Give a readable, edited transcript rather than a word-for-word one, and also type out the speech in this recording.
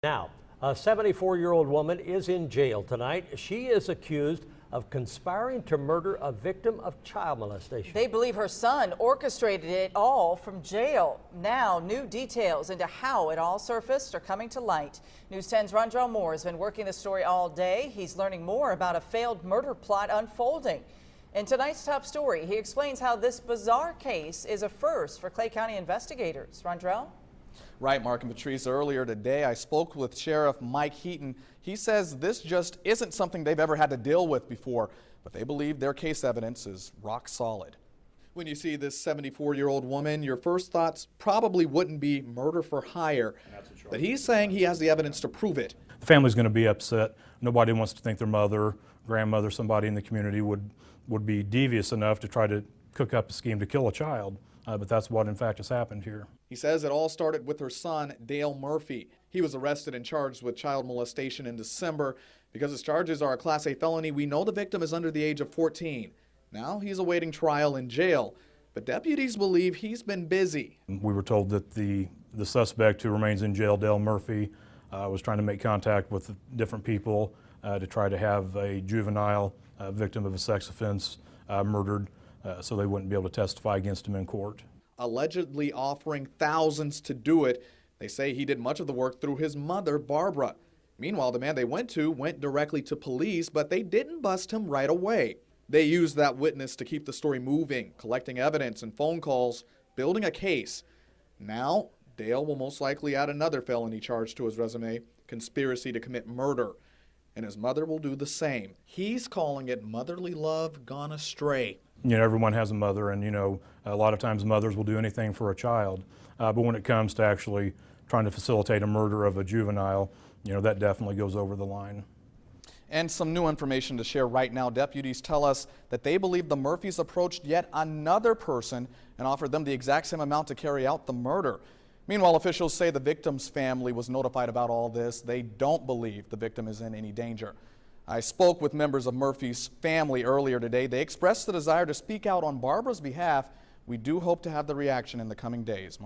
Now, a 74-year-old woman is in jail tonight. She is accused of conspiring to murder a victim of child molestation. They believe her son orchestrated it all from jail. Now, new details into how it all surfaced are coming to light. News 10's Rondrell Moore has been working the story all day. He's learning more about a failed murder plot unfolding. In tonight's top story, he explains how this bizarre case is a first for Clay County investigators. Rondrell? Right, Mark and Patrice. Earlier today, I spoke with Sheriff Mike Heaton. He says this just isn't something they've ever had to deal with before, but they believe their case evidence is rock solid. When you see this 74-year-old woman, your first thoughts probably wouldn't be murder for hire, but he's saying he has the evidence to prove it. The family's going to be upset. Nobody wants to think their mother, grandmother, somebody in the community would be devious enough to try to cook up a scheme to kill a child. But that's what, in fact, has happened here. He says it all started with her son, Dale Murphy. He was arrested and charged with child molestation in December. Because his charges are a Class A felony, we know the victim is under the age of 14. Now he's awaiting trial in jail. But deputies believe he's been busy. We were told that the suspect who remains in jail, Dale Murphy, was trying to make contact with different people to try to have a juvenile victim of a sex offense murdered. So they wouldn't be able to testify against him in court. Allegedly offering thousands to do it. They say he did much of the work through his mother, Barbara. Meanwhile, the man they went directly to police, but they didn't bust him right away. They used that witness to keep the story moving, collecting evidence and phone calls, building a case. Now, Dale will most likely add another felony charge to his resume, conspiracy to commit murder. And his mother will do the same. He's calling it motherly love gone astray. You know, everyone has a mother, and, you know, a lot of times mothers will do anything for a child. But when it comes to actually trying to facilitate a murder of a juvenile, you know, that definitely goes over the line. And some new information to share right now. Deputies tell us that they believe the Murphys approached yet another person and offered them the exact same amount to carry out the murder. Meanwhile, officials say the victim's family was notified about all this. They don't believe the victim is in any danger. I spoke with members of Murphy's family earlier today. They expressed the desire to speak out on Barbara's behalf. We do hope to have the reaction in the coming days.